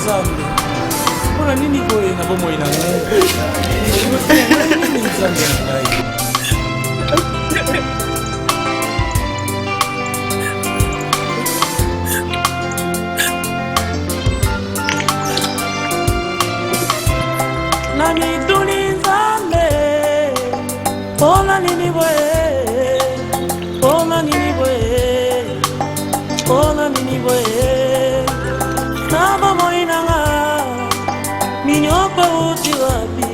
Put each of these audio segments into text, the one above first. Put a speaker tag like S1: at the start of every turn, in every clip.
S1: Nzambe. Mpona nini boye na bomoi na ngai? Nini Nzambe na ngai? Na mituni Nzambe, mpona nini boye? Mpona nini boye? Mpona nini boye? Na bomoi na ngai, minyoko uti wapi?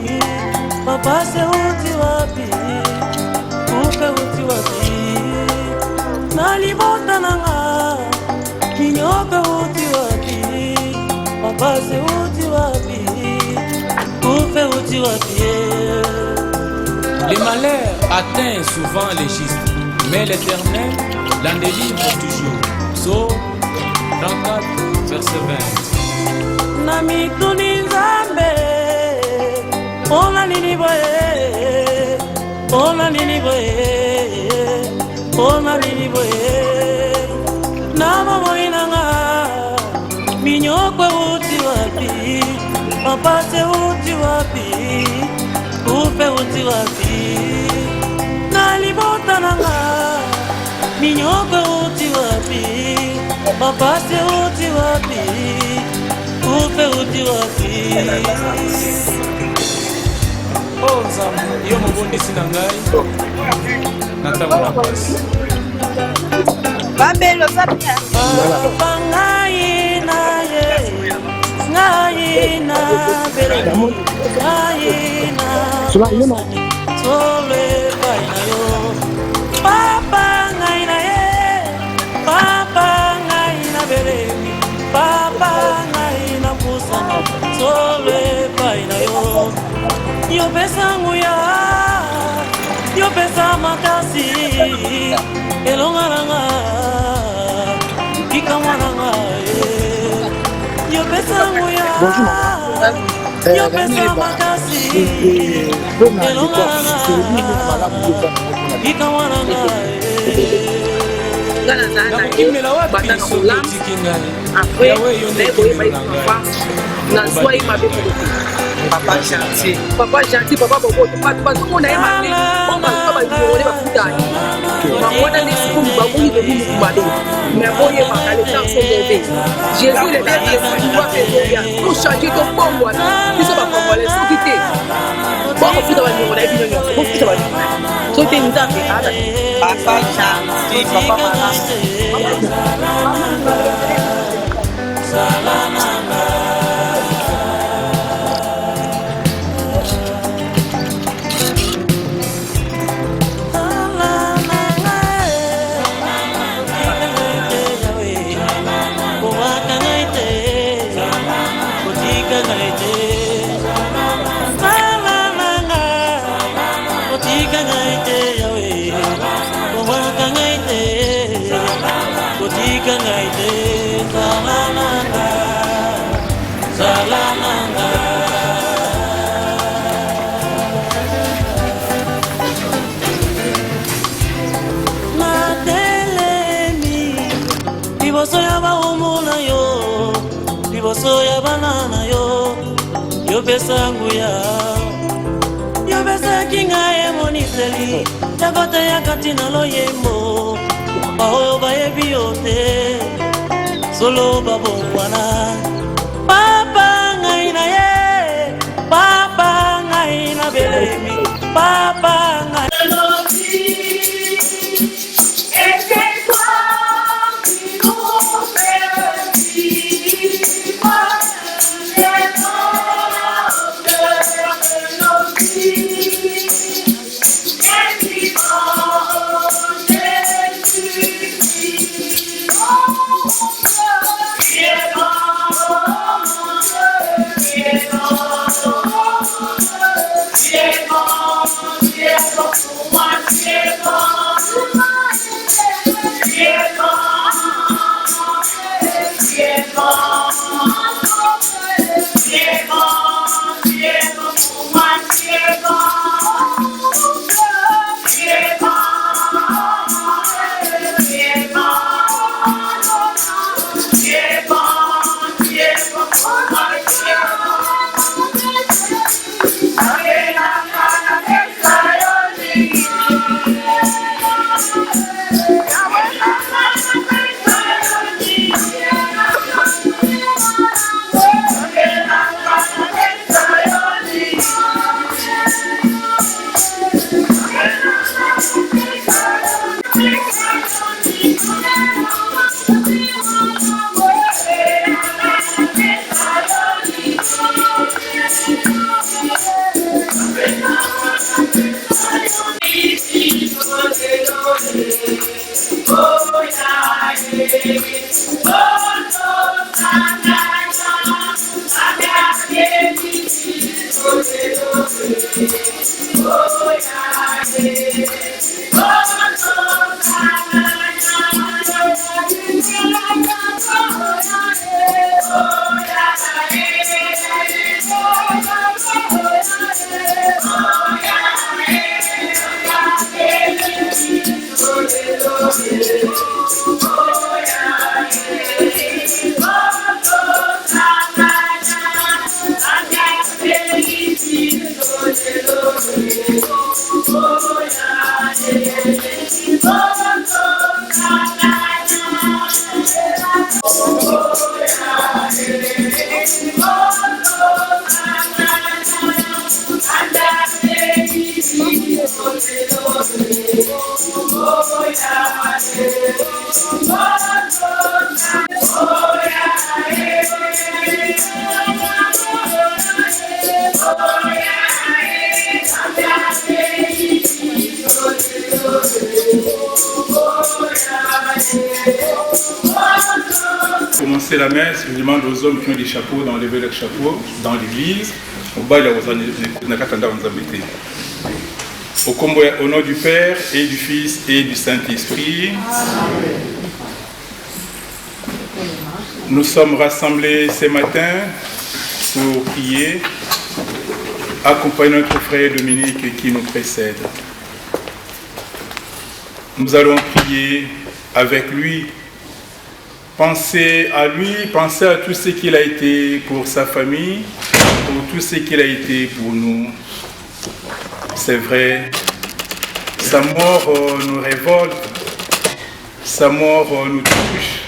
S1: Mapase uti wapi? Upe uti wapi? Na libota na ngai, minyoko uti wapi? Mapase uti wapi? Upe uti wapi? Les malheurs atteignent souvent les justes, mais l'Éternel l'en délivre toujours. Psaume 34, verset 20. Na mituni Nzambe, mpona nini boye? Mpona nini boye? Mpona nini boye? Na bomoi na ngai, minyoko uti wapi? Mapase uti wapi? Upe uti wapi? Na libota na ngai, minyoko uti wapi? Mapase uti wapi? Upe uti wapi? Oh Nzambe, yo mobondisi na ngai, natango na pasi.
S2: Bambelo sapia.
S1: Papa ngai na ye, ngai na bere, ngai na sole bai na yo. Papa ngai na ye, papa ngai na bere, papa ngai na kusana sole bai na yo. Yo pesa nguya, yo pesa makasi, elonga nanga, kika mwananga. Yo pesa nguya, yo pesa makasi, elonga nanga, kika mwananga. Nakukimela wapi sokotiki ngai? Yawe yo ndekimela ngai.
S2: Nazwa ye mabe moko. Papa gentil, papa boboto, bato mona ye mabe, bomba ba yone ba futani. Mamona ne siku babuni de buni kubado. Mais boye makale tant c'est mauvais. Jésus le dernier qui doit faire bien. Pour changer ton bongo là. Biso ba congolais so kité. Bon futa ba nyona bino nyona. Bon futa ba. So te nzambe ala. Papa gentil, papa mama. Liboso ya baumuna yo, liboso ya banana yo, yo pesa nguya, yo pesa kinga emoniseli, yakote yakati na loyembo, baoyo bayebi yote, solo babongwana. Papa ngai na ye, papa ngai na belemi, papa ngai.
S3: Commencer la messe, je demande aux hommes qui ont des chapeaux d'enlever leurs chapeaux dans l'église. Au bas, il y a au nom du Père et du Fils et du Saint-Esprit. Nous sommes rassemblés ce matin pour prier, accompagner notre frère Dominique qui nous précède. Nous allons prier avec lui. Pensez à lui, pensez à tout ce qu'il a été pour sa famille, pour tout ce qu'il a été pour nous. C'est vrai, sa mort nous révolte, sa mort nous touche.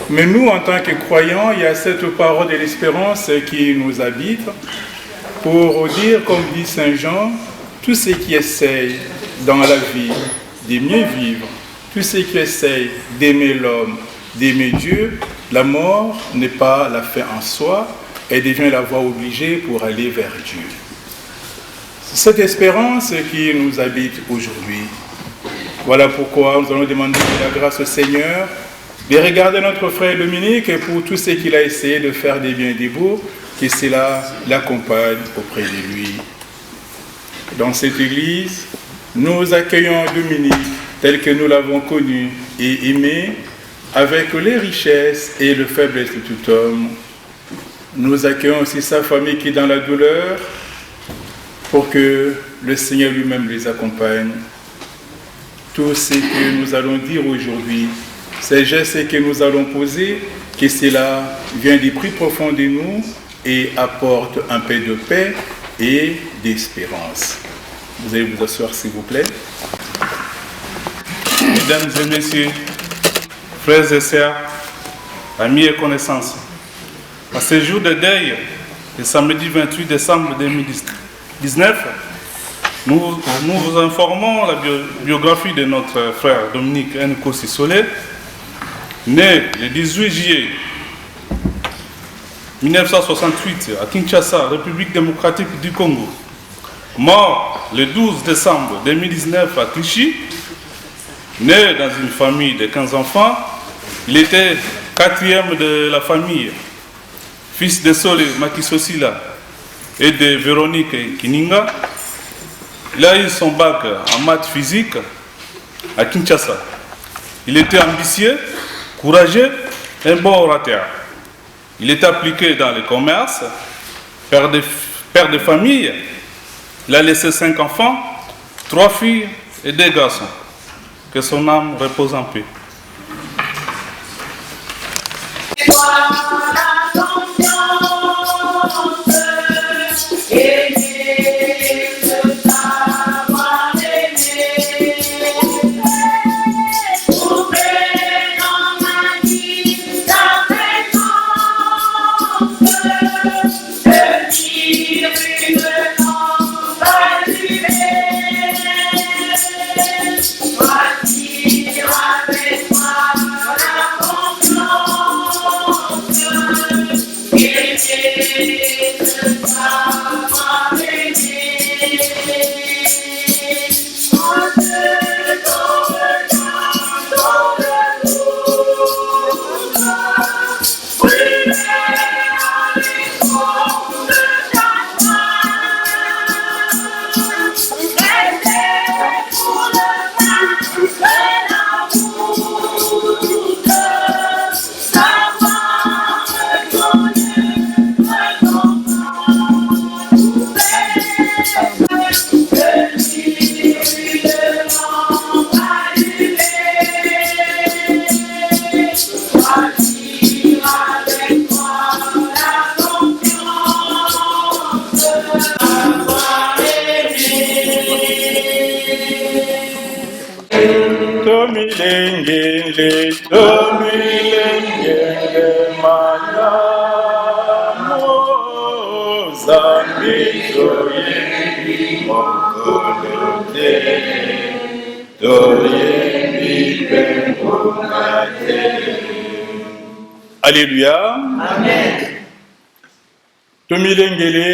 S3: Mais nous, en tant que croyants, il y a cette parole de l'espérance qui nous habite pour dire, comme dit Saint Jean, tous ceux qui essayent dans la vie de mieux vivre, tous ceux qui essayent d'aimer l'homme, d'aimer Dieu, la mort n'est pas la fin en soi, elle devient la voie obligée pour aller vers Dieu. C'est cette espérance qui nous habite aujourd'hui. Voilà pourquoi nous allons demander la grâce au Seigneur de regarder notre frère Dominique et pour tout ce qu'il a essayé de faire des biens et des beaux, que cela l'accompagne auprès de lui. Dans cette église, nous accueillons Dominique tel que nous l'avons connu et aimé, avec les richesses et le faiblesse de tout homme. Nous accueillons aussi sa famille qui est dans la douleur, pour que le Seigneur lui-même les accompagne. Tout ce que nous allons dire aujourd'hui, ces gestes que nous allons poser, que cela vient du plus profond de nous et apporte un peu de paix et d'espérance. Vous allez vous asseoir s'il vous plaît.
S4: Mesdames et messieurs, frères et sœurs, amis et connaissances, à ce jour de deuil, le samedi 28 décembre 2019, nous vous informons la biographie de notre frère Dominique Nko Sissolé, né le 18 juillet 1968 à Kinshasa, République démocratique du Congo, mort le 12 décembre 2019 à Clichy. Né dans une famille de 15 enfants, il était quatrième de la famille, fils de Solé Makisosila et de Véronique Kininga. Il a eu son bac en maths physique à Kinshasa. Il était ambitieux, courageux et un bon orateur. Il était appliqué dans le commerce, père de famille. Il a laissé 5 enfants, 3 filles et 2 garçons. Que son âme repose en paix.
S3: tomilengele, tomilengele, malamu, zambi toyebi mokolo te, toyebi pembunga te. Alléluia. Amen. Tomilengele,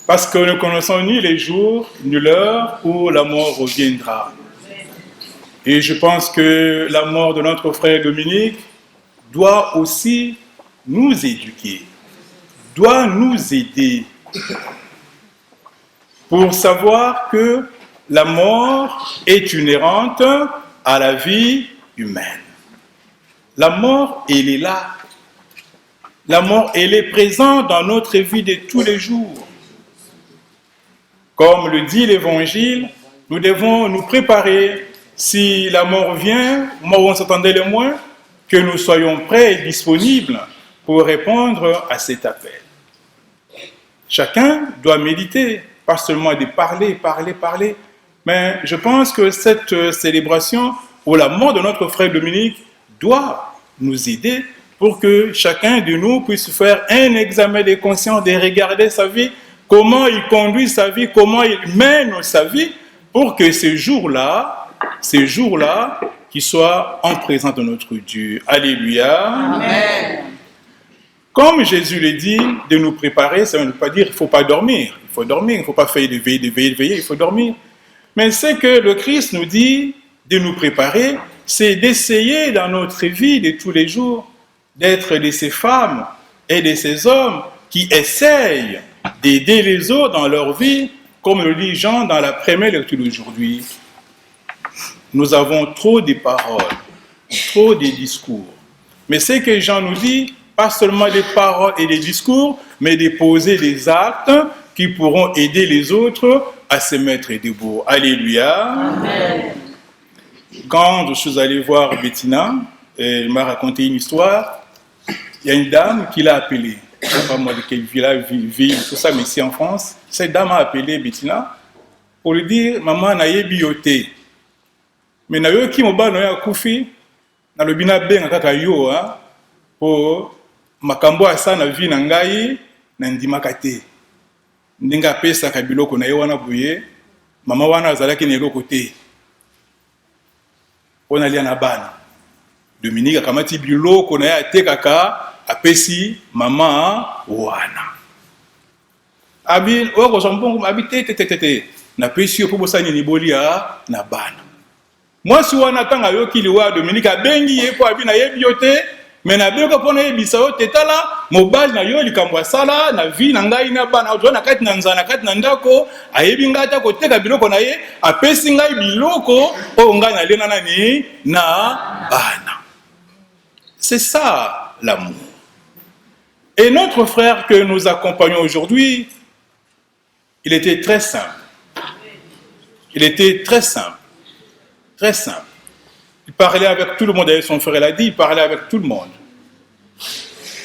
S3: parce que nous ne connaissons ni les jours, ni l'heure où la mort reviendra. Et je pense que la mort de notre frère Dominique doit aussi nous éduquer, doit nous aider pour savoir que la mort est inhérente à la vie humaine. La mort, elle est là. La mort, elle est présente dans notre vie de tous les jours. Comme le dit l'Évangile, nous devons nous préparer. Si la mort vient, au moment où on s'attendait le moins, que nous soyons prêts et disponibles pour répondre à cet appel. Chacun doit méditer, pas seulement de parler, mais je pense que cette célébration ou la mort de notre frère Dominique doit nous aider pour que chacun de nous puisse faire un examen de conscience, de regarder sa vie, comment il conduit sa vie, comment il mène sa vie, pour que ces jours-là, qui soient en présence de notre Dieu. Alléluia. Amen. Comme Jésus le dit, de nous préparer, ça ne veut pas dire qu'il ne faut pas dormir. Il faut dormir, il ne faut pas faire de veiller, il faut dormir. Mais ce que le Christ nous dit de nous préparer, c'est d'essayer dans notre vie de tous les jours d'être de ces femmes et de ces hommes qui essayent d'aider les autres dans leur vie, comme le dit Jean dans la première lecture d'aujourd'hui. Nous avons trop de paroles, trop de discours. Mais ce que Jean nous dit, pas seulement des paroles et des discours, mais de poser des actes qui pourront aider les autres à se mettre debout. Alléluia. Amen. Quand je suis allé voir Bettina, elle m'a raconté une histoire. Il y a une dame qui l'a appelée. Je ne sais pas moi de quelle ville, tout ça, mais ici en France. Cette dame a appelé Bettina pour lui dire, maman, n'a pas bioté. Mais na yo ki moba na yo akufi na lobina benga kaka yo po makambo asa na vie na ngai na ndimaka te ndinga pesa ka biloko na yo wana buye mama wana azalaki na eloko te ona lia na bana Dominique akamati biloko na ya te kaka apesi mama wana abi oko sombongo abi te na pesi yo po bosani ni bolia na bana. Moi, si on attend à yo qui liwa Dominique a bengi ye po abi na yebi yo te, mais na beko pona yebisa yo tetala, mobali na yo likambo sala na vie na ngai na bana ozo na kati na nzana kati na ndako, ayebi ngata ko teka biloko na ye, apesi ngai biloko o ngai na lena nani na bana. C'est ça l'amour. Et notre frère que nous accompagnons aujourd'hui, il était très simple. Il était très simple. Très simple. Il parlait avec tout le monde, d'ailleurs son frère l'a dit, il parlait avec tout le monde.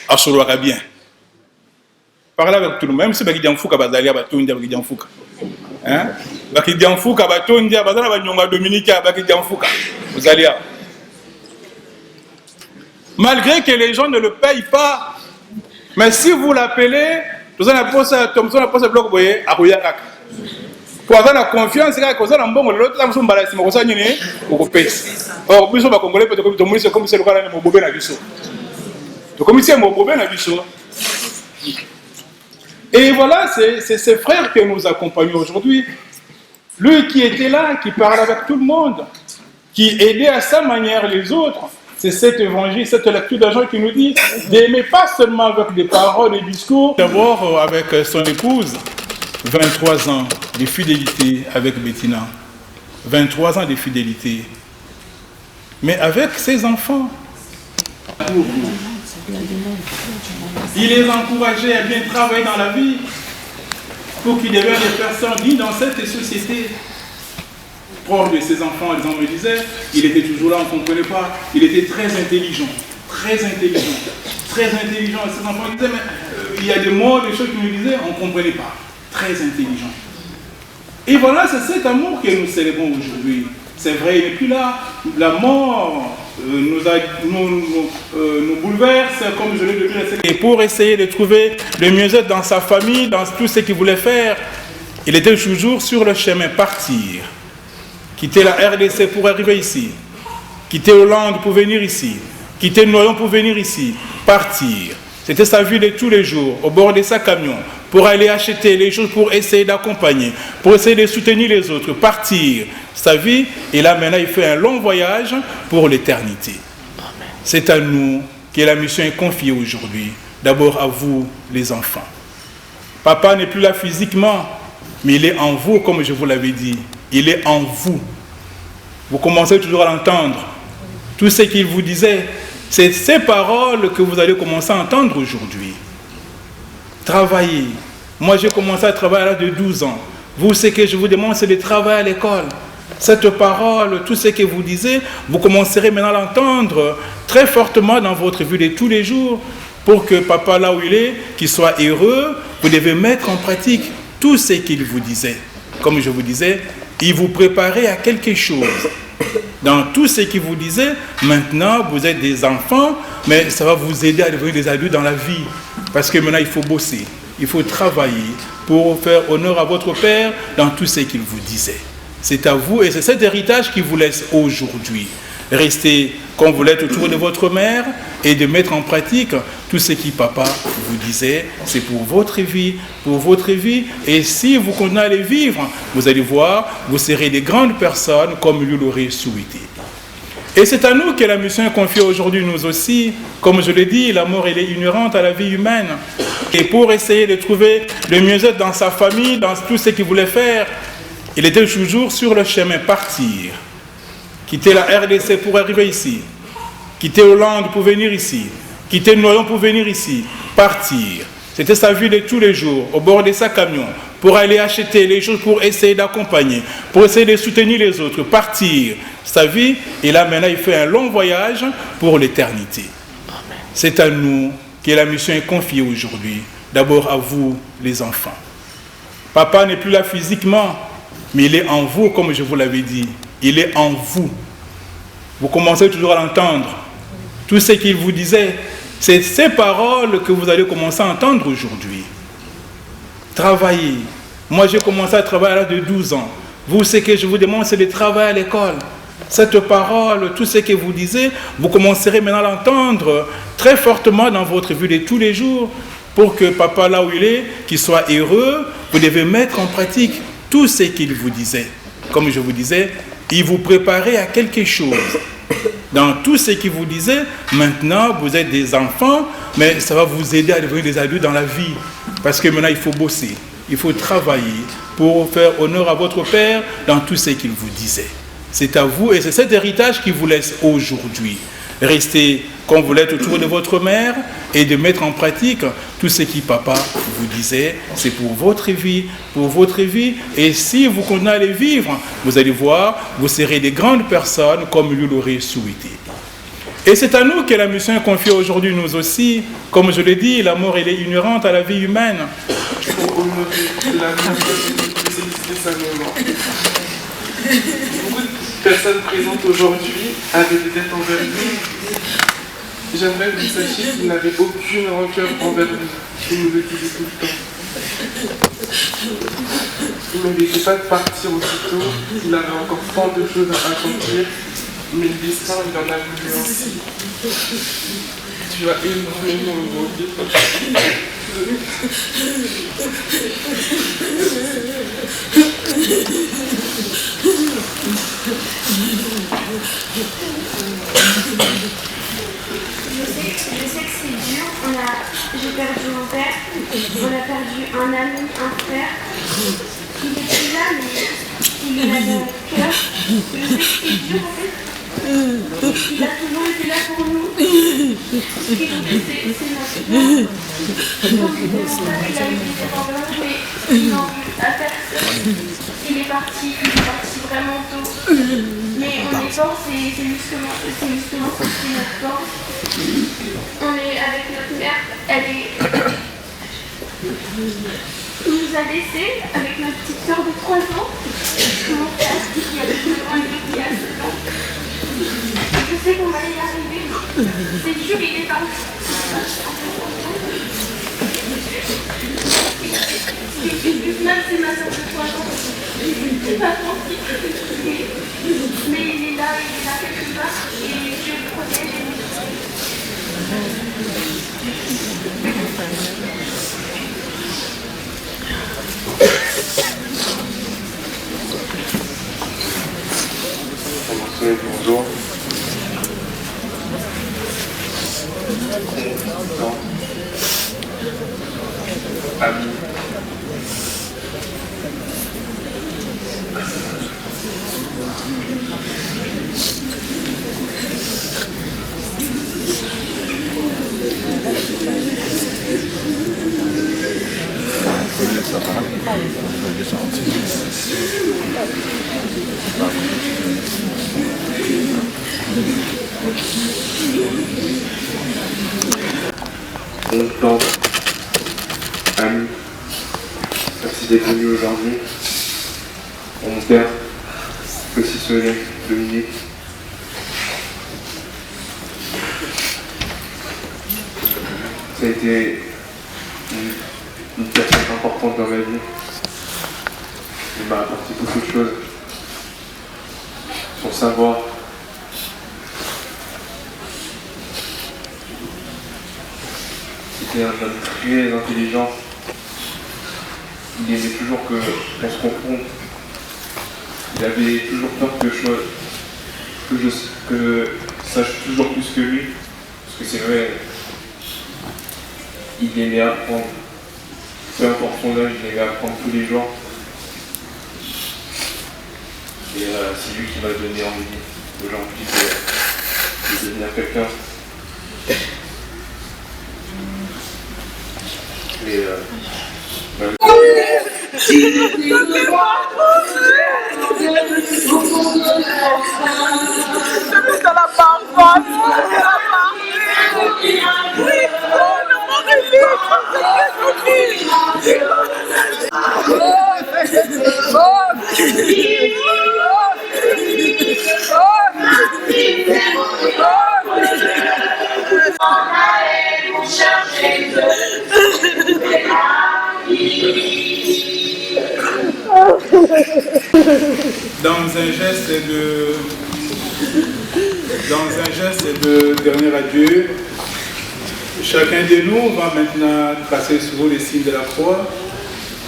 S3: Asoloaka bien. Il parlait avec tout le monde, même si Baki Dianfouka Bazalia Batondia Baki Dianfouka. Baki Dianfouka Batondia Bazala Banyonga Dominica Baki Dianfouka. Vous allez. Malgré que les gens ne le payent pas, mais si vous l'appelez, vous allez poser le bloc, vous voyez, à Rouyakaka. Pour avoir la confiance, c'est que ça mbongo l'autre là musumba la sima kosa nyine okopesa. Or biso ba congolais peut comme tomulise comme c'est le cas na mobobé na biso. To comme c'est mobobé na biso. Et voilà, c'est ces frères que nous accompagnons aujourd'hui. Lui qui était là, qui parlait avec tout le monde, qui aidait à sa manière les autres. C'est cet évangile, cette lecture d'un Jean qui nous dit d'aimer pas seulement avec des paroles et des discours, d'abord avec son épouse. 23 ans de fidélité avec Bettina. 23 ans de fidélité. Mais avec ses enfants. Il les encourageait à bien travailler dans la vie pour qu'ils deviennent des personnes dignes dans cette société. Proche de ses enfants, les gens me disaient, il était toujours là, on ne comprenait pas. Il était très intelligent. Très intelligent. Très intelligent. Ses enfants disaient, mais il y a des mots, des choses qu'ils me disaient, on ne comprenait pas. Très intelligent. Et voilà, c'est cet amour que nous célébrons aujourd'hui. c'est vrai, il n'est plus là. La mort nous bouleverse, comme je l'ai dit. Et pour essayer de trouver le mieux-être dans sa famille, dans tout ce qu'il voulait faire, il était toujours sur le chemin, partir. Quitter la RDC pour arriver ici. Quitter Hollande pour venir ici. Quitter Noyon pour venir ici. Partir. C'était sa vie de tous les jours, au bord de sa camion, pour aller acheter les choses, pour essayer d'accompagner, pour essayer de soutenir les autres, partir sa vie. Et là, maintenant, il fait un long voyage pour l'éternité. C'est à nous que la mission est confiée aujourd'hui. D'abord à vous, les enfants. Papa n'est plus là physiquement, mais il est en vous, comme je vous l'avais dit. Il est en vous. Vous commencez toujours à l'entendre. Tout ce qu'il vous disait, c'est ces paroles que vous allez commencer à entendre aujourd'hui. Travailler. Moi, j'ai commencé à travailler à l'âge de 12 ans. Vous, ce que je vous demande, c'est de travailler à l'école. Cette parole, tout ce que vous disiez, vous commencerez maintenant à l'entendre très fortement dans votre vie de tous les jours pour que papa, là où il est, qu'il soit heureux. Vous devez mettre en pratique tout ce qu'il vous disait. Comme je vous disais, il vous préparait à quelque chose. Dans tout ce qu'il vous disait, maintenant vous êtes des enfants, mais ça va vous aider à devenir des adultes dans la vie. Parce que maintenant il faut bosser, il faut travailler pour faire honneur à votre Père dans tout ce qu'il vous disait. C'est à vous et c'est cet héritage qu'il vous laisse aujourd'hui. Restez comme vous l'êtes autour de votre mère et de mettre en pratique tout ce que papa vous disait. C'est pour votre vie, pour votre vie. Et si vous continuez à les vivre, vous allez voir, vous serez des grandes personnes comme lui l'aurait souhaité. Et c'est à nous que la mission est confiée aujourd'hui, nous aussi. Comme je l'ai dit, la mort elle est inhérente à la vie humaine. Et pour essayer de trouver le mieux-être dans sa famille, dans tout ce qu'il voulait faire, il était toujours sur le chemin, partir. Quitter la RDC pour arriver ici. Quitter Hollande pour venir ici. Quitter Noyon pour venir ici. Partir. C'était sa vie de tous les jours, au bord de sa camion, pour aller acheter les choses, pour essayer d'accompagner, pour essayer de soutenir les autres. Partir sa vie. Et là, maintenant, il fait un long voyage pour l'éternité. C'est à nous que la mission est confiée aujourd'hui. D'abord à vous, les enfants. Papa n'est plus là physiquement, mais il est en vous, comme je vous l'avais dit. Il est en vous. Vous commencez toujours à l'entendre. Tout ce qu'il vous disait, c'est ces paroles que vous allez commencer à entendre aujourd'hui. Travailler. Moi, j'ai commencé à travailler à l'âge de 12 ans. Vous, ce que je vous demande, c'est de travailler à l'école. Cette parole, tout ce que vous disiez, vous commencerez maintenant à l'entendre très fortement dans votre vie de tous les jours pour que papa, là où il est, qu'il soit heureux. Vous devez mettre en pratique tout ce qu'il vous disait. Comme je vous disais, il vous préparait à quelque chose. Dans tout ce qu'il vous disait, maintenant vous êtes des enfants, mais ça va vous aider à devenir des adultes dans la vie. Parce que maintenant il faut bosser, il faut travailler pour faire honneur à votre Père dans tout ce qu'il vous disait. C'est à vous et c'est cet héritage qu'il vous laisse aujourd'hui. Restez comme vous l'êtes autour de votre mère et de mettre en pratique tout ce que papa vous disait. C'est pour votre vie, pour votre vie. Et si vous continuez à les vivre, vous allez voir, vous serez des grandes personnes comme lui l'aurait souhaité. Et c'est à nous que la mission est confiée aujourd'hui, nous aussi. Comme je l'ai dit, la mort elle est inhérente à la vie humaine.
S5: Pour honorer la vie de Saint-Laurent. Beaucoup de personnes présentes aujourd'hui avaient des dettes envers lui. J'aimerais que vous sachiez qu'il n'avait aucune rancœur envers lui. Il nous le disait tout le temps. Il ne méritait pas de partir aussitôt. Il avait encore tant de choses à accomplir. Mais le destin, il en a voulu ainsi. Tu as énormément évolué.
S6: Je sais que c'est dur. J'ai perdu mon père, on a perdu un ami, un frère. Il est plus là, mais il est là dans notre cœur. Je sais que c'est dur en fait. Il a toujours été là pour nous. Ce qui nous dit, c'est notre père. Donc, il a eu des dépendances, mais il n'en veut à personne. Il est parti vraiment tôt. Mais on est fort, c'est justement ça qui est notre force. On est avec notre mère, elle est Il nous a laissés avec notre petite sœur de 3 ans, mon frère qui a 2 ans et qui a 2 ans. Je sais qu'on va y arriver. C'est dur, il est dans même c'est ma sœur de 3 ans. C'est pas gentil. Mais il est là quelque part et Dieu le protège et nous.
S7: Bonjour. Amis. Mon tante, amis, merci d'être venu aujourd'hui. Mon père, aussi Soleil, Dominique. Ça a été une personne importante dans ma vie. Il m'a apporté beaucoup de choses. Son savoir. C'était un homme très intelligent. Il aimait toujours qu'on se confronte. Il avait toujours peur que je sache toujours plus que lui. Parce que c'est vrai, il aimait apprendre. Peu importe son âge, il aimait apprendre tous les jours. Et c'est lui qui m'a donné envie aujourd'hui de devenir quelqu'un. Mais
S3: Dans un geste de dernier adieu, chacun de nous va maintenant tracer sur vous les signes de la croix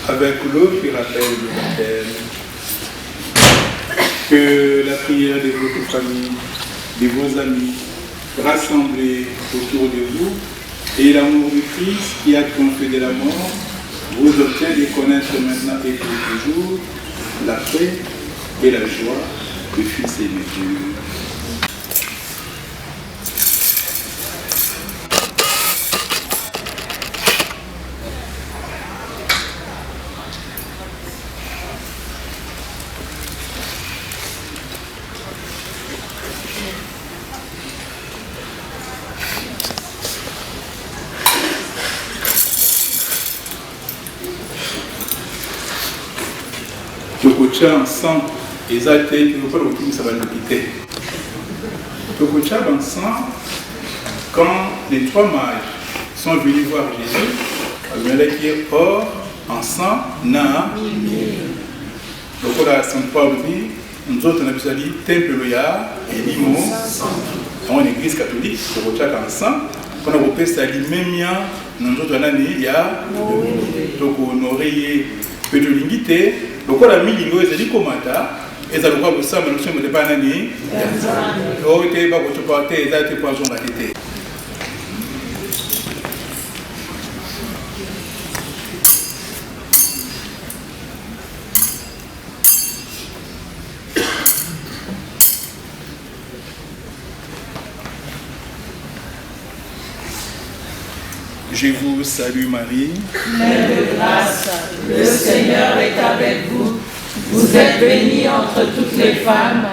S3: avec l'eau qui rappelle le baptême. Que la prière de votre famille, de vos amis, rassemblés autour de vous, et l'amour du Christ qui a triomphé de la mort, vous obtient de connaître maintenant et pour toujours la paix et la joie du Fils et de Dieu. Tokocha ensemble, et ça été que pas le ça va le quitter. Tokocha ensemble, quand les 3 mages sont venus voir Jésus, ils ont dit or, ensemble, na. Donc on a Saint Paul dit, nous autres on a besoin de temple loya et limo, en église catholique, Tokocha ensemble, on a repéré ça dit même nous autres on a dit il y a donc on aurait peu de limité. Donc, on a mis les mots et dit comment et ça le voit ça, mais nous sommes pas en année. Oh, tu es pas pour te porter, et ça tu prends son bâtité. Je vous salue Marie.
S8: Pleine de grâce, le Seigneur est avec vous. Vous êtes bénie entre toutes les femmes,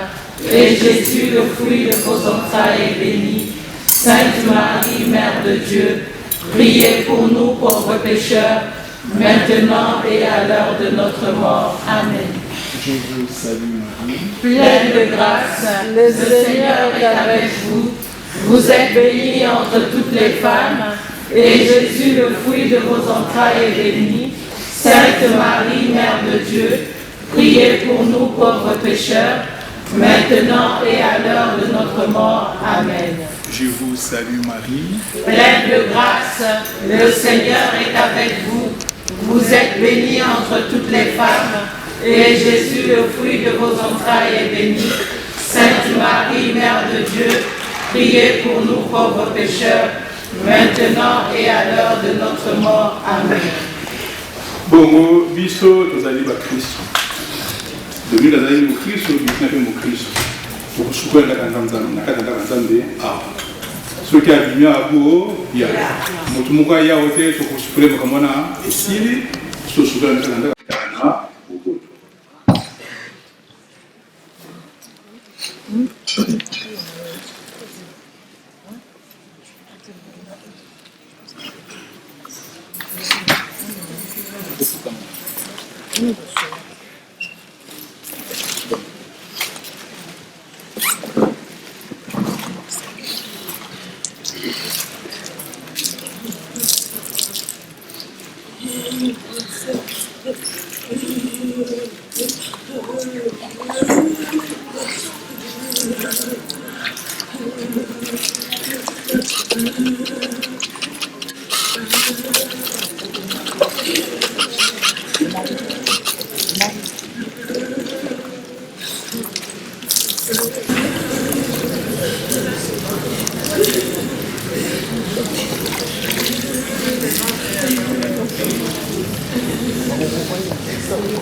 S8: et Jésus, le fruit de vos entrailles, est béni. Sainte Marie, Mère de Dieu, priez pour nous pauvres pécheurs, maintenant et à l'heure de notre mort. Amen.
S3: Je vous salue Marie,
S8: Pleine de grâce, le Seigneur est avec vous. Vous êtes bénie entre toutes les femmes, et Jésus, le fruit de vos entrailles, est béni. Sainte Marie, Mère de Dieu, priez pour nous pauvres pécheurs, maintenant et à l'heure de notre mort. Amen.
S3: je vous salue Marie,
S8: Pleine de grâce, le Seigneur est avec vous. Vous êtes bénie entre toutes les femmes, et Jésus, le fruit de vos entrailles, est béni. Sainte Marie, Mère de Dieu, priez pour nous pauvres pécheurs, maintenant et à l'heure de notre mort. Amen.
S3: bongo biso tozali bakristo domi nazali mokristo biso nape mokristo tokosukola na kati ya ndaka nzambe awa soki abimi abuo ya moto moko ayawo te tokosukole makambo wana esili tosukola na kati ya ndaka na boboto.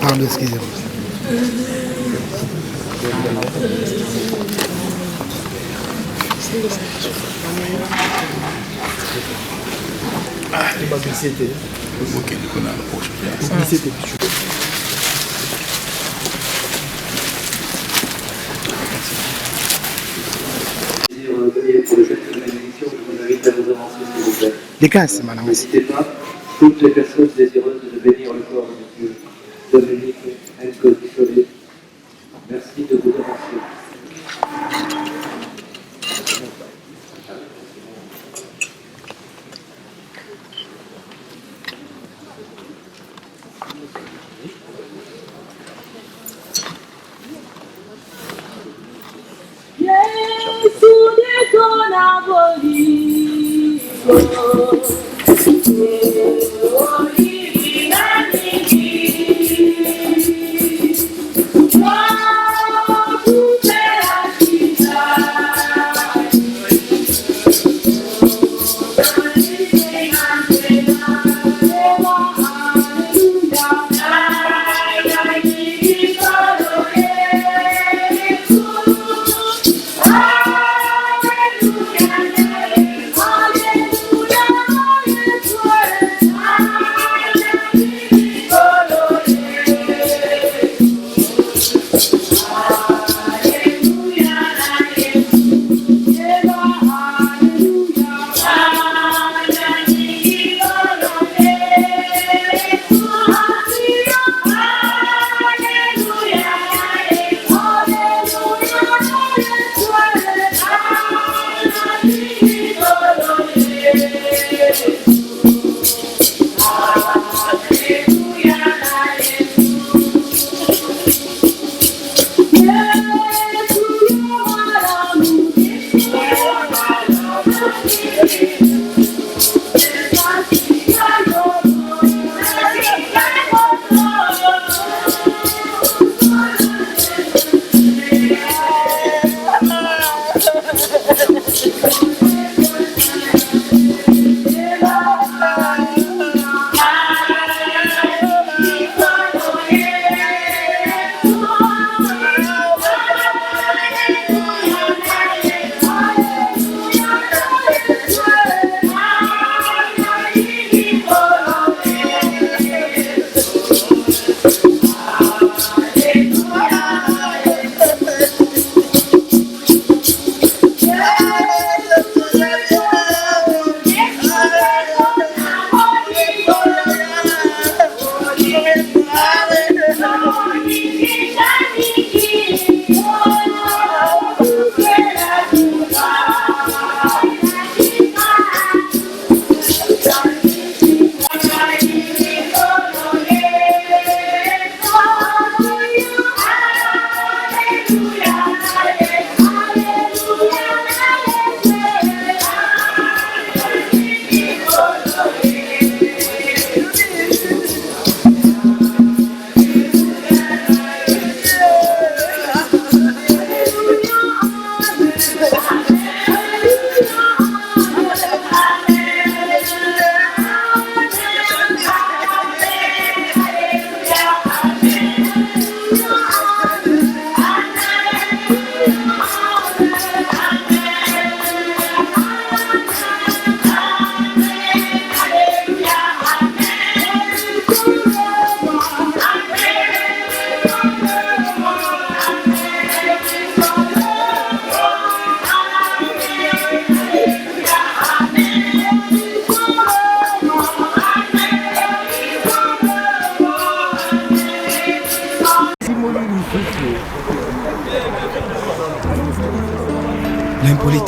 S9: Pardon, excusez-moi. Ah, il m'a glissé. Ok, on a le prochain.
S10: Pour le fait de la bénédiction, je vous invite à vous avancer, s'il vous plaît.
S9: Les casses, madame.
S10: N'hésitez pas, toutes les personnes désireuses de bénir le corps de Dieu. Dominique, Enco-Nicolé, merci de vous avancer.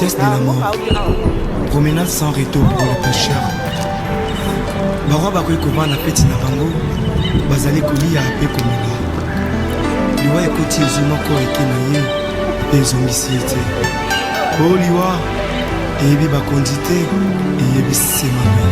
S11: vitesse de la mort. Promenade sans retour pour les pêcheurs. Barwa bakoki kovanda peti na bango bazali kolia mpe komela. Liwa ekoti ezwi moko eke na ye mpe ezongisi ye te. O liwa eyebi bakondi te eyebi sema me.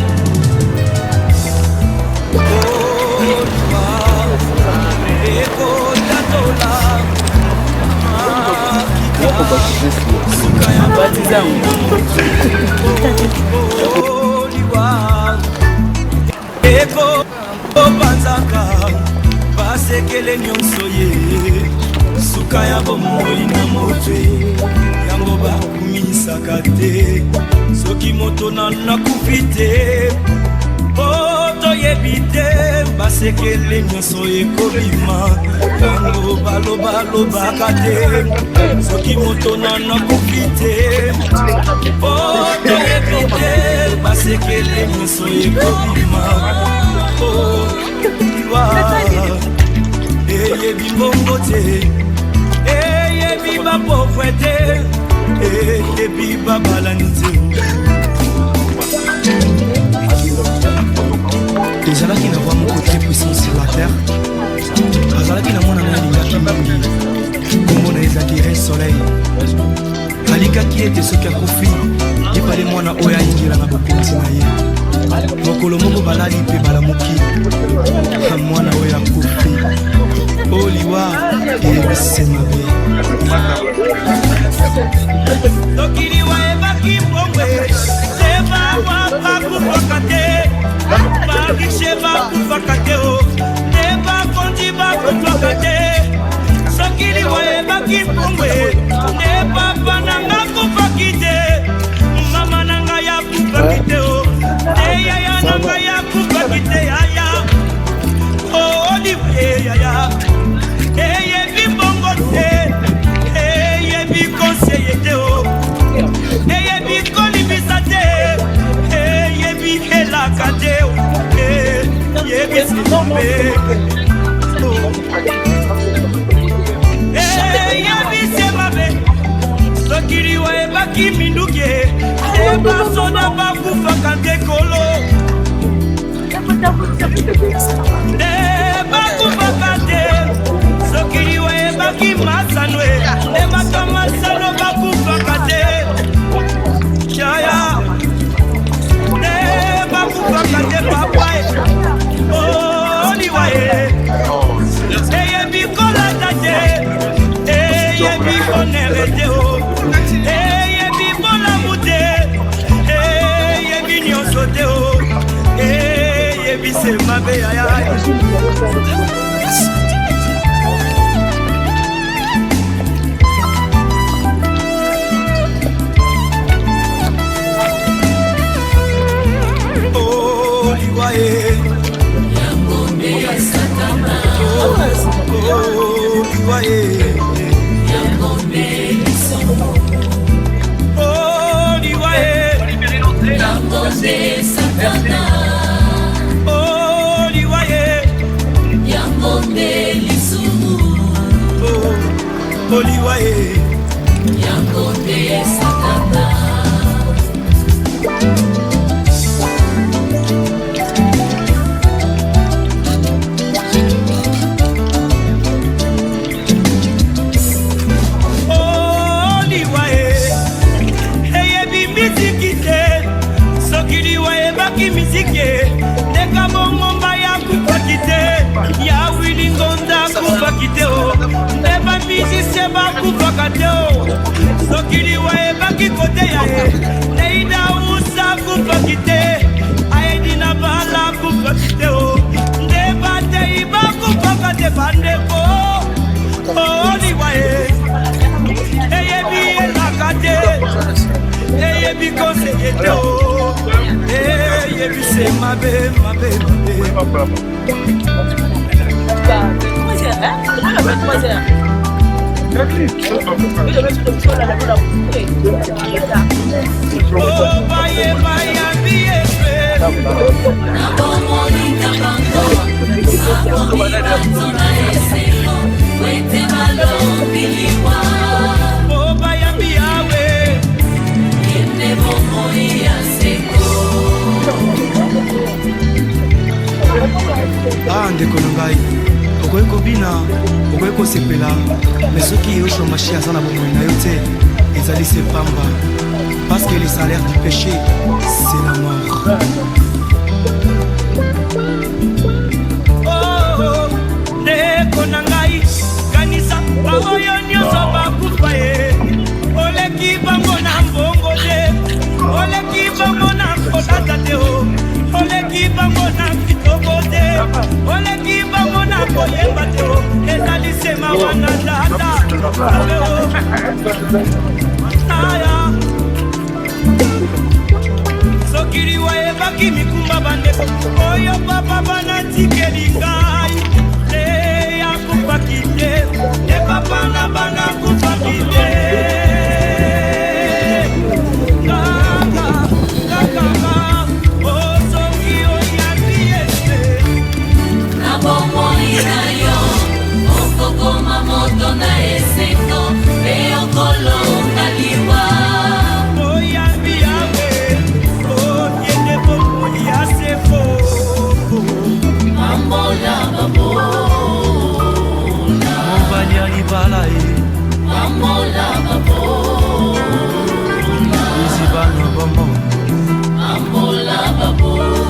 S12: Eko opanzaka basekele nyonso ye suka ya bomoi na motwe yango bakumisaka te soki moto nakufi te toyebi te basekele nyonso ekobima yango balobalobaka te soki moto nakufi te toyebi te basekele nyonso ekobima liwa eyebi mbongo te eyebi bapauvre te eyebi babalani te.
S11: ezalaki na voix moko très puissant sur la terre azalaki na mwana na alingaki mingi kombo na ezalaki re soleil alikaki ete soki akufi epale mwana oyo ayingela na bokonzi na ye mokolo moko balali mpe balamuki mwana oyo akufi oliwa eyebisi mabe
S12: soki liwa ebaki mbongwe tebawa bakufaka te bakishe bakufaka te nde bakonzi bakufaka te soki liwa ebaki mbongwe nde papa nanga kufaki te mama nanga yakufaki te nde yaya nanga yakufaki te yaya oliwe yaya eyebi mbongo te eyebi konseye te eyebi kolibisa te eyebi elaka te eyebi sinombe eyebi semabe soki liwa ebaki minduki ebasoda bakufaka te kolo nde bakufaka te soki liwa ebaki masano nde bakamasano bakufaka te yaya nde bakufaka te papa oliwa eyebi kolata te eyebi bonere te eyebi bolamu te eyebi nyonso te eyebi semabe yaya
S8: Yangonde Satana, Yangonde Lisomo, Yangonde Satana, Yangonde Lisomo, Yangonde Satana.
S12: Ndeka bongomba ya kupaki te ya wilingonda kupaki te ndeba misise bakufaka te soki liwa ebaki kote ya ye neida usa kupaki te aedi na bala kupaki te ndeba te bakufaka te bandeko liwa eyebi elaka te eyebi konseye te eyebi se mabe mabe
S11: ndeko na ngai okoki kobina okoki kosepela mais soki yoshua mashi aza na bomoi na yo te ezali se pamba parce que le salaire du péché c'est la mort.
S12: Ndeko na ngai kanisa baoyo nyonso bakufa ye oleki bango na mbongo te oleki bango na kotata te oleki bango na kitoko te oleki bango na koyemba te ezali sema wana tata aya soki liwa ebaki mikumba bandeko oyo papa banatikeli ngai te yakufaki te te papa na bana kufaki te
S8: Okokoma moto na esengo pe okolonga liwa
S12: oyambi yawe oyende bomoi ya sefo
S8: mambola babola
S11: mobali ya libala ye
S8: mambola babola
S11: izibana bomo
S8: mambola babola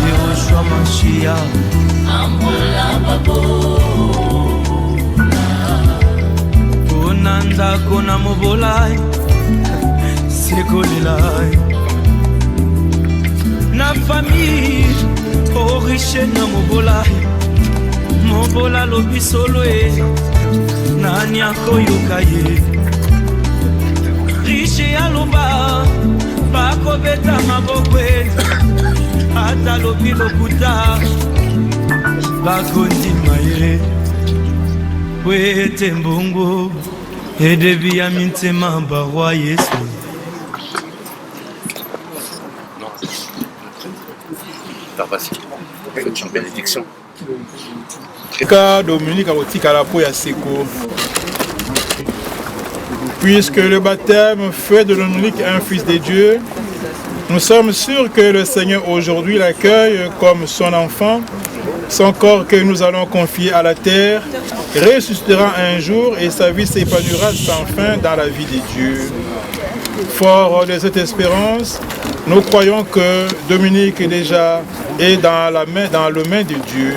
S11: Yehoshua Mashiach
S8: mambola babola
S11: konanda kona mobolai sekolelai na famille oriche na mobolai mobola lobi solo e nani akoyoka ye riche aloba bakobeta maboko e ata lobi lokuta bakondima ye wete mbongo edebi ya mintema barwa yesu
S9: Une bénédiction.
S3: Dominique Arotikala po ya seko. Puisque le baptême fait de Dominique un fils de Dieu, nous sommes sûrs que le Seigneur aujourd'hui l'accueille comme son enfant. Son corps que nous allons confier à la terre ressuscitera un jour et sa vie s'épanouira sans fin dans la vie de Dieu. Fort de cette espérance, nous croyons que Dominique déjà est dans le main de Dieu.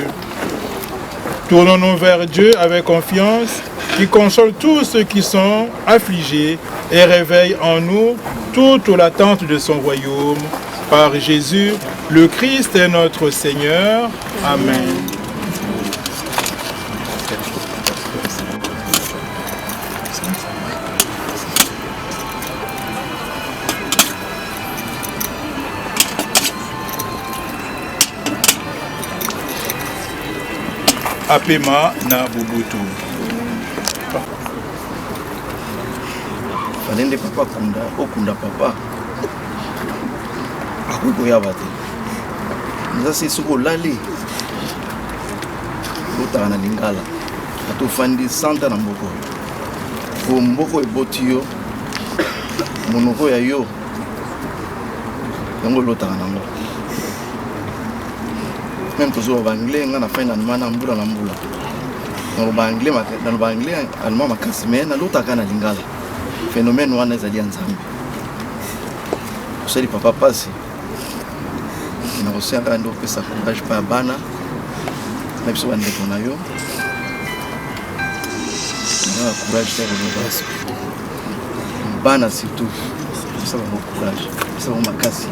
S3: Tournons-nous vers Dieu avec confiance, qui console tous ceux qui sont affligés et réveille en nous toute l'attente de son royaume. Par Jésus, le Christ est notre Seigneur. Amen. Apema na Bubutu.
S13: Falende papa okunda papa akokoyaba te nza se soko olali otaka na lingala atofandi santa na mboko po mboko eboti yo monoko ya yo yango olotaka nango même tozoba baanglais nga na fai na ndima na mbula naloba anglais allemand makasi me nalotaka na lingala phénomène wana ezali ya nzambe osali papa pasi nakosianga nde opesa courage mpa ya bana na biso bandeko na yo na courage te koloba bana surtout pesa bango courage pesa bango makasi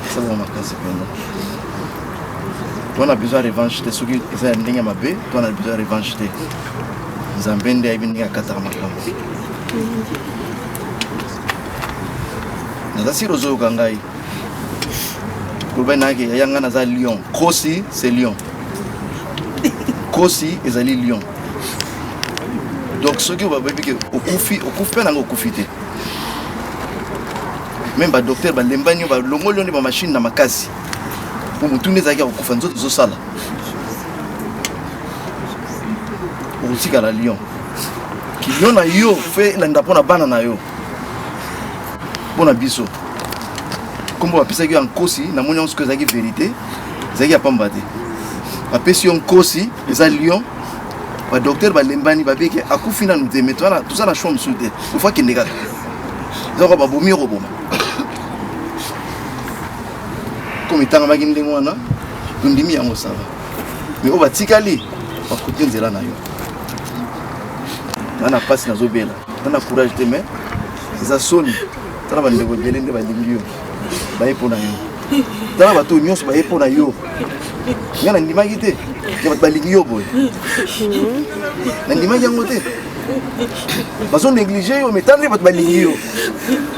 S13: pesa bango makasi mpenza tona besoin ya revanche te soki eza ya ndenge ya mabe tona besoin ya revanche te nzambe nde ayebi ndenge akataka makambo naza siri ozoyoka ngai koloba nayaki yayanga naza lion kosi c'est lion kosi ezali lion donc soki babebike okufi mpe nanga okufi te même badocteur balembani balongoli yo nde bamashine na makasi po motu nde ezalaki akokufa nzoto ezosala okotikala lion kilion na yo fe elanda mpo na bana na yo mpo na biso kombo bapesaki yo nkosi namoni yango soki ezalaki vérité ezalaki ya pamba te bapesi yo nkosi eza lion badocteur balembani babiki akufi nanu te me toza na choix mosusu te ofo akende kaka ezaka babomi yo koboma komi etangamaki ndenge wana tondimi yango sava me oyo batikali bakuti nzela na yo na pasi nazobela na courage te me eza soni tala bandeko ebele nde balingi yo baye mpo na yo tala bato nyonso baye mpo na yo nga nandimaki te ya bato balingi yo boye nandimaki yango te bazonéglige yo me tala nde bato balingi yo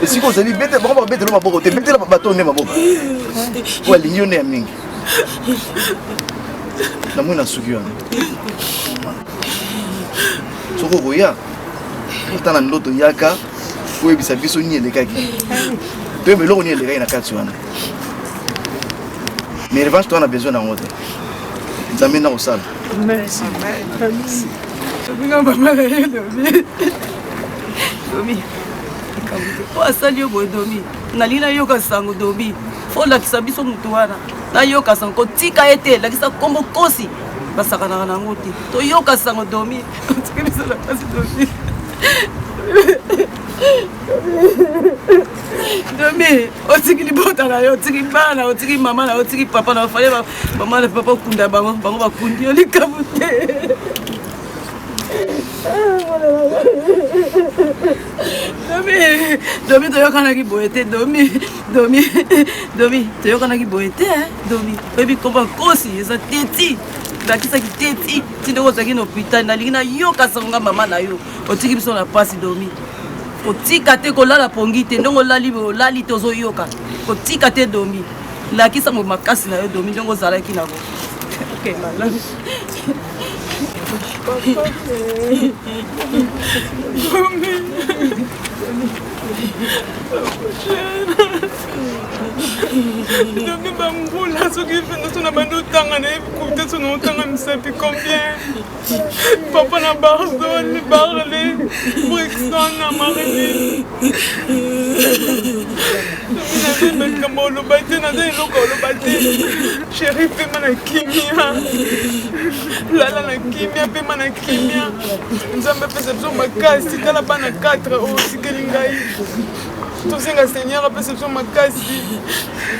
S13: esika ozali bete bango babetela maboko te betela bato nde maboko po balingi yo nde ya mingi namoi na suki wana soko koya otala ndoto yaka oyebisa biso nini elekaki toyeba eloko nini elekaki na kati wana mais revanche to wana besoin nango te nzambe na kosala
S14: domi po asali yo boye domi nalingi nayoka sango domi fo olakisa biso motu wana nayoka sango kotika ye te lakisa kombo kosi basakanaka nango te toyoka sango domi otiki biso na kasi domi domi otiki libota na yo otiki bana otiki mama na otiki papa na ofale mama na papa okunda bango bakundi yo likabu te domi toyokanaki boye te domi toyokanaki boye te domi oyebi komba nkosi eza teti nakisaki teti tindeko ozalaki na hôpital nalingi nayoka sangonga mama na yo otiki biso na pasi domi kotika te kolala pongi te ndenge olali te ozoyoka kotika te domi lakisa mo makasi na yo domi ndenge ozalaki nako
S5: Domi bambula soki fenda so na bando otanga na yebi so na otanga misapi combien papa na barzone barle brixon na marine domi naza makambo oloba te naza eloko oloba te sheri pema na kimia lala na kimia pema na kimia nzambe apesa biso makasi tala bana 4 oyo osikeli ngai tosenga seigneur apesa biso makasi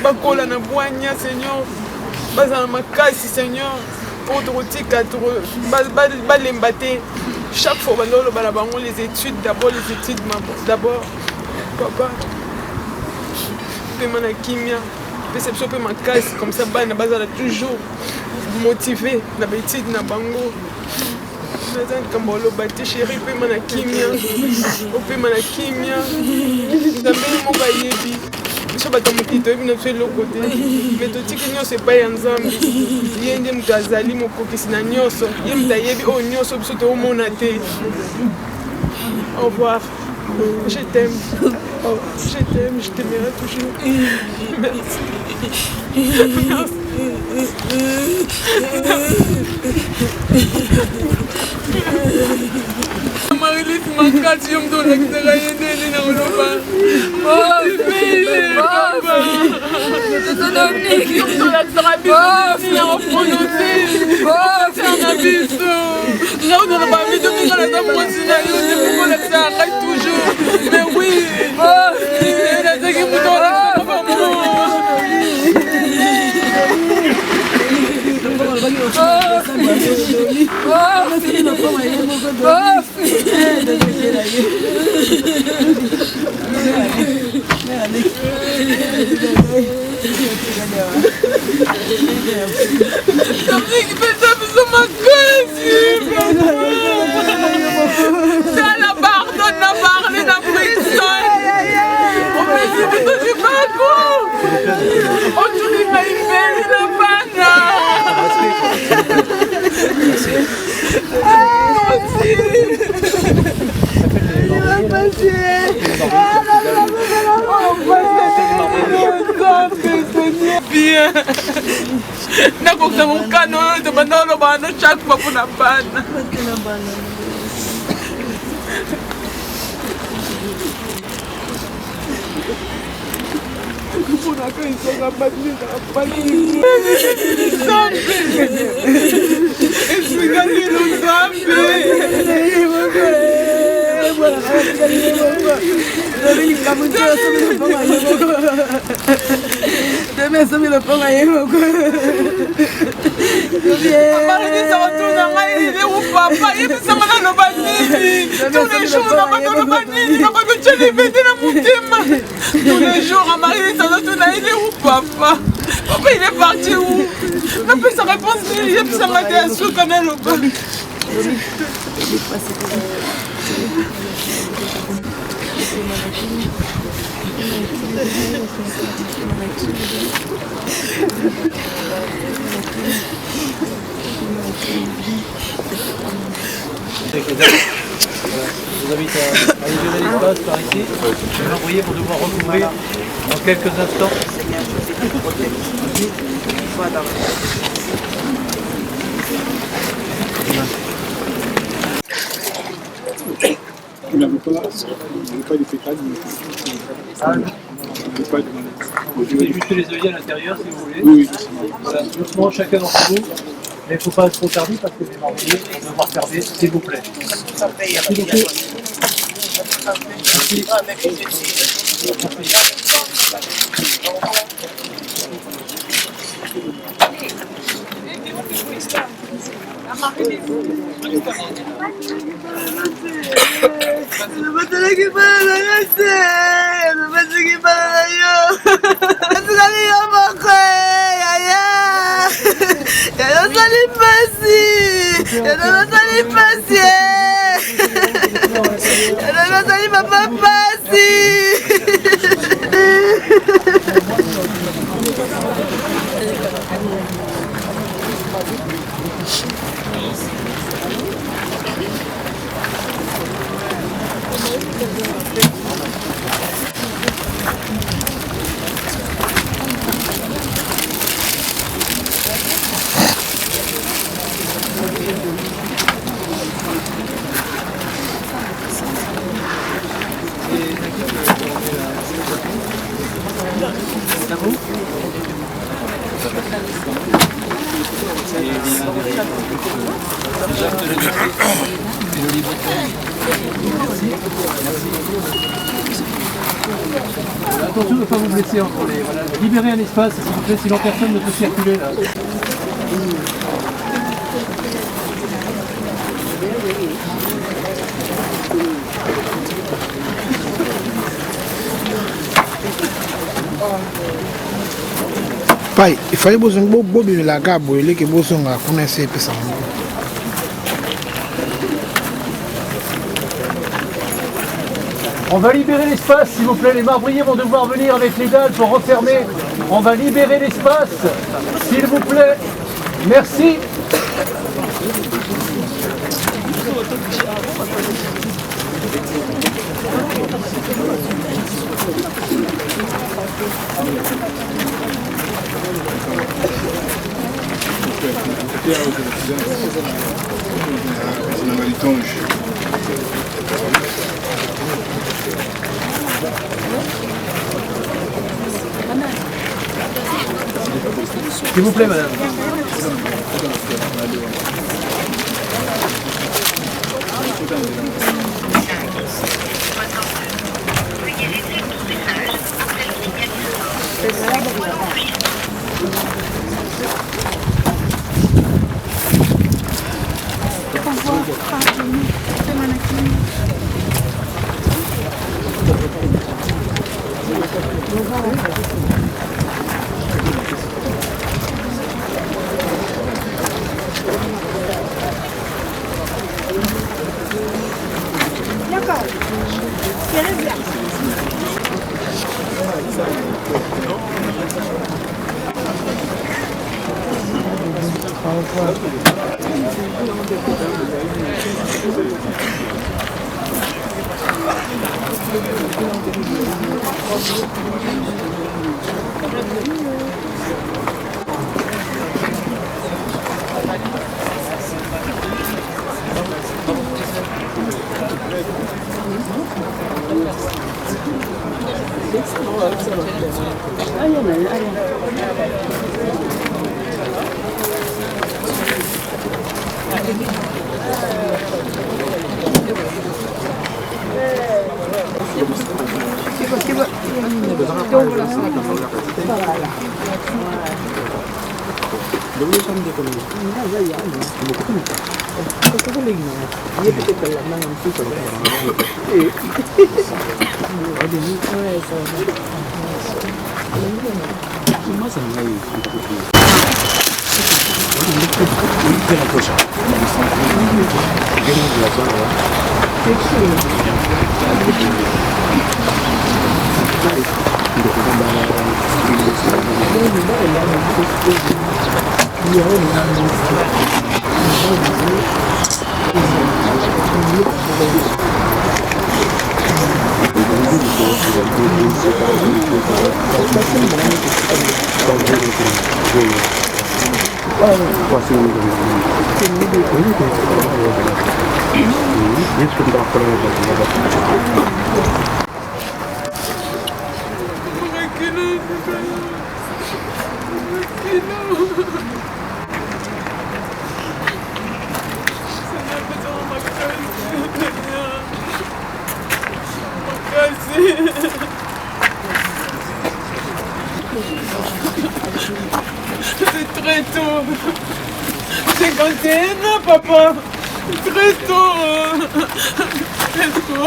S5: bakola na bwanya seigneur bazala makasi seigneur mpo tokotika balemba te chaque fois bando oloba na bango les études d'abord papa pema na kimia apesa biso mpe makasi comme ça bana bazala toujours motivé na baétude na bango naza likambo oloba te sheri opema na kimia opema na kimia nzambe moko ayebi biso bato mokili toyebi na biso eloko te me totiki nyonso epai ya nzambe ye nde moto azali mokokisi na nyonso ye moto ayebi oyo nyonso biso toomona te au revoir je t'aime je t'aimerai toujours merci Marilis makasi yo mtu unakitaka yendele na oloba mtu unakitaka biso na oprononse na biso nga unaloba biso minga naza mwasi na yo te moko nakitaka kai toujours mais oui nazaki mutu unakitaka bamo bien nakokisa mokano oyo tobanda oloba no chaque fois mpona bana mpona
S2: Tous les jours, Amari, ça doit tout il est où, papa? Papa, il est parti où? On a fait sa réponse, il est ça m'a dit à sous quand même, papa.
S10: Je vous invite à libérer l'espace par ici. Je vais l'envoyer pour devoir recouvrir dans quelques instants.
S9: Il n'avait pas de pétales,
S10: Vous pouvez juste les œillets à l'intérieur si vous voulez.
S9: Oui.
S10: Voilà, doucement chacun d'entre vous. Mais il ne faut pas être trop tardif parce que les marbriers vont devoir fermer, s'il vous plaît. Merci beaucoup. Attention de ne pas vous blesser entre les... Voilà. Libérez un espace, s'il vous plaît, sinon personne ne peut circuler là.
S15: Pai, il fallait que vous ayez la gamme, que vous connaissez ça.
S10: On va libérer l'espace, s'il vous plaît. Les marbriers vont devoir venir avec les dalles pour refermer. On va libérer l'espace, s'il vous plaît. Merci. S'il vous plaît, madame.
S12: C'est très tôt. 51 ans, papa. C'est très tôt. Très tôt.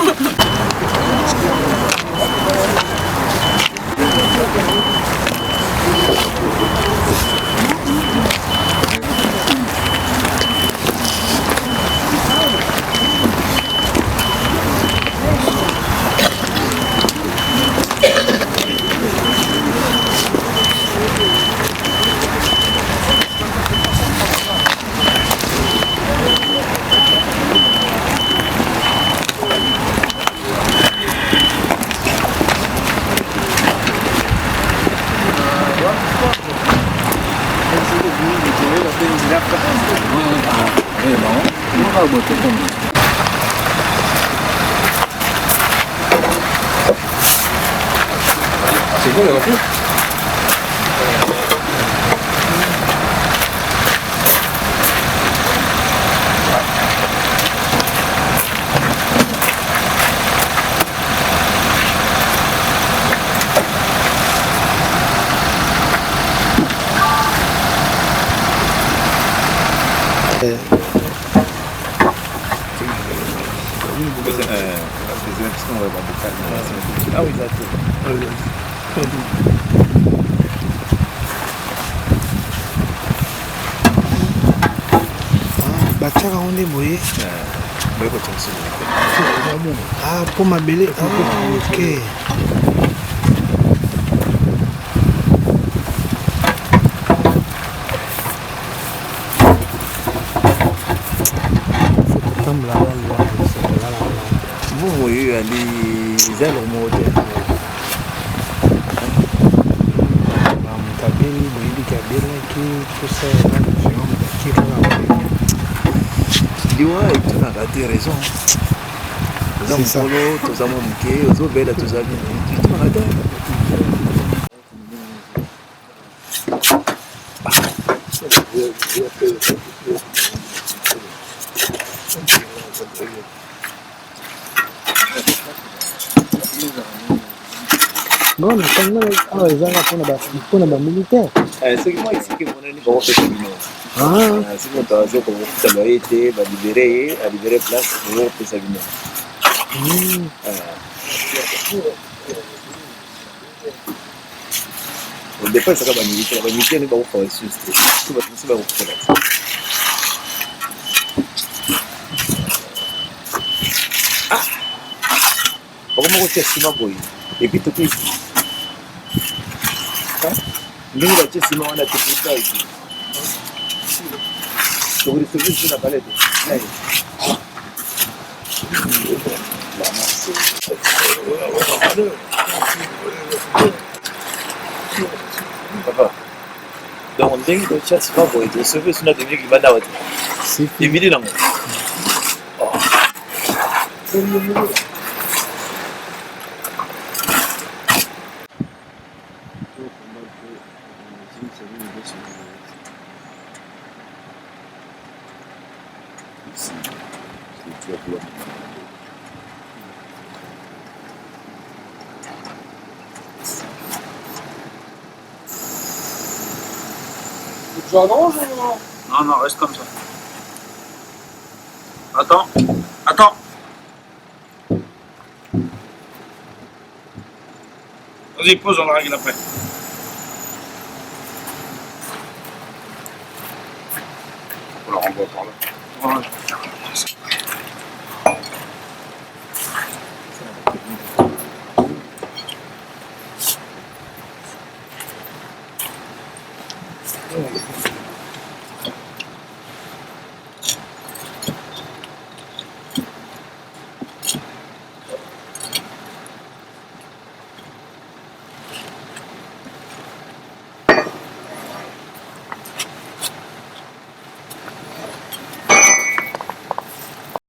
S9: C'est bon, il y en a plus.
S13: Ah oui, d'accord.
S15: batiaka ngo nde boye mpo mabele ok.
S13: Bon, oui, les ailes remontent.
S15: Kabeli boyebi kabelaki tosala
S13: liwa etunaka te raison oza mokolo toza mwa moke ozobela toza bine etunaka te.
S15: non nakanga awa ezanga mpona bamilitaire
S13: soki mwa esiki emonani bakopesa bino soki moto aza kokofuta baye te balibere ye alibere place bakopesa bino. odepa esaka bamilitaire ni bakofa ressource te so bato mosi bakofutela te. bakoma kotia nsima boye epuis toke ndenge batie nsima wana te pota eki tokoreserve na palete papa donc ndenge totia nsima boye toreserve suna tominiki libanda te evidi nango
S16: Je rallonge ou non?
S17: Non, non, reste comme ça. Attends, attends. Vas-y, pose, on la règle après. On la renvoie par là. Voilà.